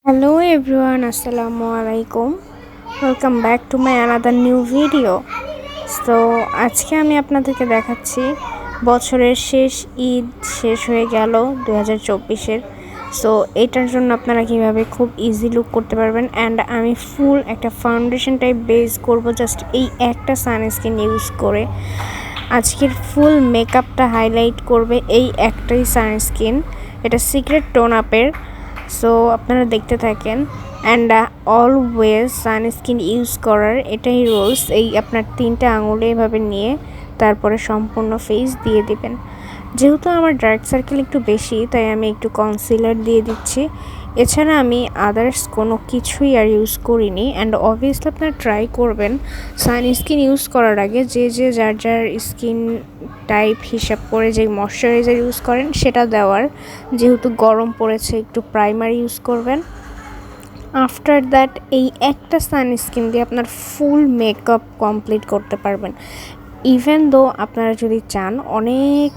Hello everyone, Assalamu alaikum. Welcome back to my another new video. So আজকে আমি আপনাদেরকে দেখাচ্ছি বছরের শেষ ঈদ শেষ হয়ে গেল 2024-এর। সো এটার জন্য আপনারা কিভাবে খুব ইজি লুক করতে পারবেন অ্যান্ড আমি ফুল একটা ফাউন্ডেশন টাইপ বেস করব জাস্ট এই একটা সানস্ক্রিন ইউজ করে। আজকের ফুল মেকআপটা হাইলাইট করবে এই একটাই সানস্ক্রিন, এটা সিক্রেট টোন আপের। সো আপনারা দেখতে থাকেন অ্যান্ড অলওয়েজ সানস্ক্রিন ইউজ করার এটাই রুলস। এই আপনার 3টা আঙুলে এভাবে নিয়ে তারপরে সম্পূর্ণ ফেস দিয়ে দিবেন। যেহেতু আমার ডার্ক সার্কেল একটু বেশি তাই আমি একটু কনসিলার দিয়ে দিচ্ছি। এছাড়া আমি আদার্স কোনো কিছুই আর ইউজ করিনি। অ্যান্ড অবভিয়াসলি আপনারা ট্রাই করবেন সানস্ক্রিন ইউজ করার আগে যে যার যার স্কিন টাইপ হিসাব করে যে ময়শ্চারাইজার ইউজ করেন সেটা দেওয়ার। যেহেতু গরম পড়েছে একটু প্রাইমার ইউজ করবেন। আফটার দ্যাট এই একটা সানস্ক্রিন দিয়ে আপনার ফুল মেকআপ কমপ্লিট করতে পারবেন। ইভেন দো আপনারা যদি চান অনেক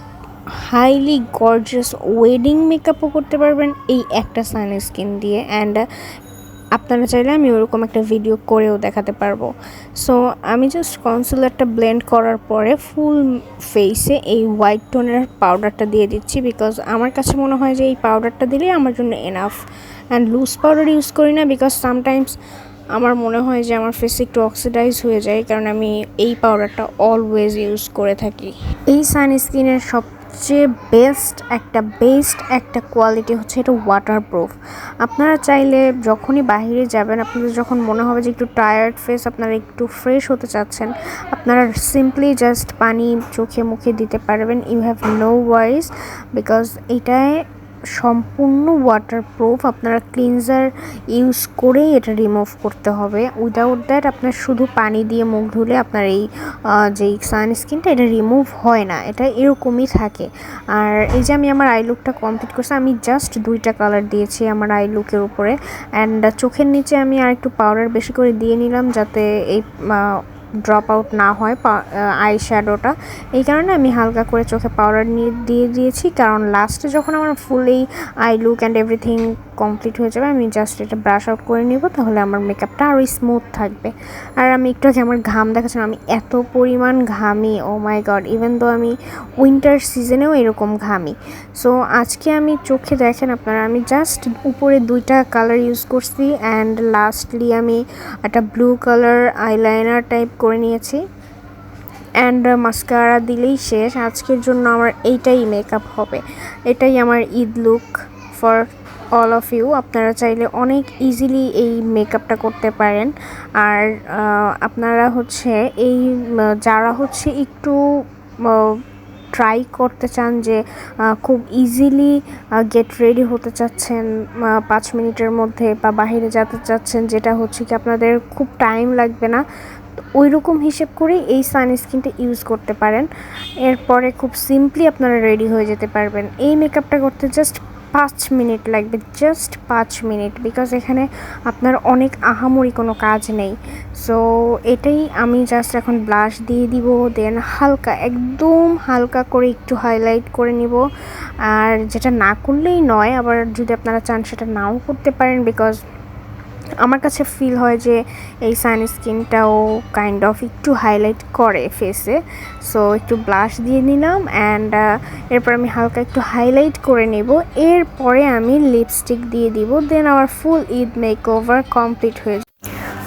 হাইলি গর্জিয়াস ওয়েডিং মেকআপও করতে পারবেন এই একটা সানস্ক্রিন দিয়ে। অ্যান্ড আপনারা চাইলে আমি ওরকম একটা ভিডিও করেও দেখাতে পারবো। সো আমি জাস্ট কনসিলারটা ব্লেন্ড করার পরে ফুল ফেসে এই হোয়াইট টোনের পাউডারটা দিয়ে দিচ্ছি, বিকজ আমার কাছে মনে হয় যে এই পাউডারটা দিলেই আমার জন্য enough. And loose powder use করি না, বিকজ সামটাইমস আমার মনে হয় যে আমার ফেসে একটু অক্সিডাইজ হয়ে যায়, কারণ আমি এই পাউডারটা অলওয়েজ ইউজ করে থাকি। এই সানস্ক্রিনের সবচেয়ে বেস্ট একটা কোয়ালিটি হচ্ছে এটা ওয়াটারপ্রুফ। আপনারা চাইলে যখনই বাইরে যাবেন, আপনাদের যখন মনে হবে যে একটু টায়ার্ড ফেস, আপনারা একটু ফ্রেশ হতে চাচ্ছেন, আপনারা সিম্পলি জাস্ট পানি চোখে মুখে দিতে পারবেন। You have no worries, because এটায় সম্পূর্ণ ওয়াটারপ্রুফ। আপনারা ক্লিনজার ইউজ করেই এটা রিমুভ করতে হবে। উইদাউট দ্যাট আপনার শুধু পানি দিয়ে মুখ ধুলে আপনার এই যেই সানস্ক্রিনটা এটা রিমুভ হয় না, এটা এরকমই থাকে। আর এই যে আমি আমার আই লুকটা কমপ্লিট করছি, আমি জাস্ট 2টা কালার দিয়েছি আমার আই লুকের উপরে। অ্যান্ড চোখের নিচে আমি আর একটু পাউডার বেশি করে দিয়ে নিলাম যাতে এই ড্রপ আউট না হয় আই শ্যাডোটা। এই কারণে আমি হালকা করে চোখে পাউডার দিয়ে দিয়েছি, কারণ লাস্টে যখন আমার ফুল এই I look and everything complete হয়ে যাবে আমি জাস্ট এটা ব্রাশ আউট করে নিব, তাহলে আমার মেকআপটা আরও স্মুথ থাকবে। আর আমি একটু আগে আমার ঘাম দেখাচ্ছিলাম, আমি এত পরিমাণ ঘামি, ও মাই গড। ইভেন দো আমি উইন্টার সিজনেও এরকম ঘামি। সো আজকে আমি চোখে দেখেন আপনারা, আমি জাস্ট উপরে 2টা কালার ইউজ করছি অ্যান্ড লাস্টলি আমি একটা ব্লু কালার আইলাইনার টাইপ করে নিয়েছি। অ্যান্ড মাস্কারা দিলেই শেষ। আজকের জন্য আমার এইটাই মেকআপ হবে, এটাই আমার Eid look for all of you. আপনারা চাইলে অনেক ইজিলি এই মেকআপটা করতে পারেন। আর আপনারা হচ্ছে এই যারা হচ্ছে একটু ট্রাই করতে চান যে খুব ইজিলি গেট রেডি হতে চাচ্ছেন 5 মিনিটের মধ্যে, বা বাইরে যেতে চাচ্ছেন যেটা হচ্ছে কি আপনাদের খুব টাইম লাগবে না, ওই রকম হিসেব করে এই সানস্ক্রিনটা ইউজ করতে পারেন। এরপরে খুব সিম্পলি আপনারা রেডি হয়ে যেতে পারবেন। এই মেকআপটা করতে জাস্ট 5 মিনিট লাগবে, জাস্ট 5 মিনিট, বিকজ এখানে আপনার অনেক আহামরি কোনো কাজ নেই। সো এটাই আমি জাস্ট এখন ব্লাশ দিয়ে দিব, দেন হালকা একদম হালকা করে একটু হাইলাইট করে নিব। আর যেটা না করলেই নয়, আবার যদি আপনারা চান সেটা নাও করতে পারেন, বিকজ আমার কাছে ফিল হয় যে এই সানস্ক্রিনটাও কাইন্ড অফ একটু হাইলাইট করে ফেসে। সো একটু ব্লাশ দিয়ে নিলাম অ্যান্ড এরপর আমি হালকা একটু হাইলাইট করে নেব। এরপরে আমি লিপস্টিক দিয়ে দিব, দেন আমার ফুল ঈদ মেকওভার কমপ্লিট হয়ে যাবে।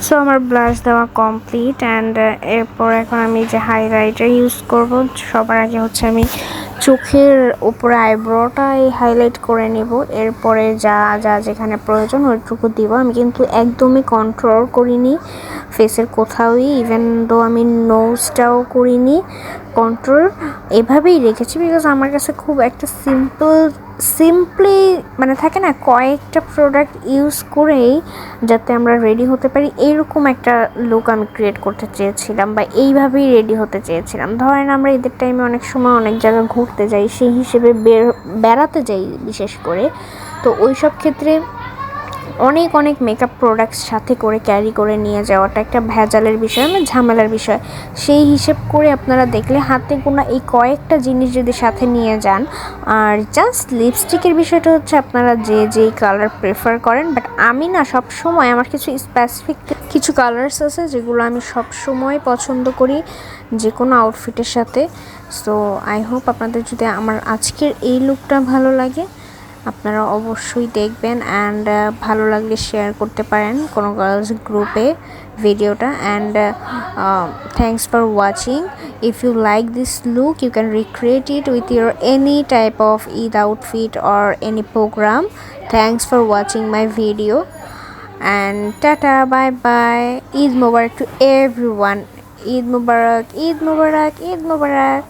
সো আমার ব্লাশ দেওয়া কমপ্লিট অ্যান্ড এরপর এখন আমি যে হাইলাইটার ইউজ করব, সবার আগে হচ্ছে আমি চোখের উপরে আইব্রোটা হাইলাইট করে নেব। এরপরে যা যেখানে প্রয়োজন ওইটুকু দিব। আমি কিন্তু একদমই কন্ট্রোল করিনি ফেসের কোথাওই, ইভেন দো আমি নোজটাও করিনি কন্ট্রোল, এভাবেই রেখেছি, বিকজ আমার কাছে খুব একটা সিম্পলি মানে থাকে না, কয়েকটা প্রোডাক্ট ইউজ করেই যাতে আমরা রেডি হতে পারি এইরকম একটা লুক আমি ক্রিয়েট করতে চেয়েছিলাম, বা এইভাবেই রেডি হতে চেয়েছিলাম। ধরেন আমরা ঈদের টাইমে অনেক সময় অনেক জায়গা ঘুরতে যাই, সেই হিসেবে বেড়াতে যাই বিশেষ করে। তো ওই সব ক্ষেত্রে অনেক অনেক মেকআপ প্রোডাক্টস সাথে করে ক্যারি করে নিয়ে যাওয়াটা একটা ভেজালের বিষয়, মানে ঝামেলার বিষয়। সেই হিসেব করে আপনারা দেখলে হাতে গোনা এই কয়েকটা জিনিস যদি সাথে নিয়ে যান। আর জাস্ট লিপস্টিকের বিষয়টা হচ্ছে আপনারা যে যেই কালার প্রেফার করেন, বাট আমি না সব সময় আমার কিছু স্পেসিফিক কিছু কালার্স আছে যেগুলো আমি সব সময় পছন্দ করি যে কোনো আউটফিটের সাথে। সো আই হোপ আপনাদের যদি আমার আজকের এই লুকটা ভালো লাগে, আপনারা অবশ্যই দেখবেন অ্যান্ড ভালো লাগলে শেয়ার করতে পারেন কোনো গার্লস গ্রুপে ভিডিওটা। And thanks for watching. If you like this look you can recreate it with your any type of Eid outfit or any programme. Thanks for watching my video and tata, bye bye. Eid Mubarak to everyone. Eid Mubarak, Eid Mubarak, Eid Mubarak.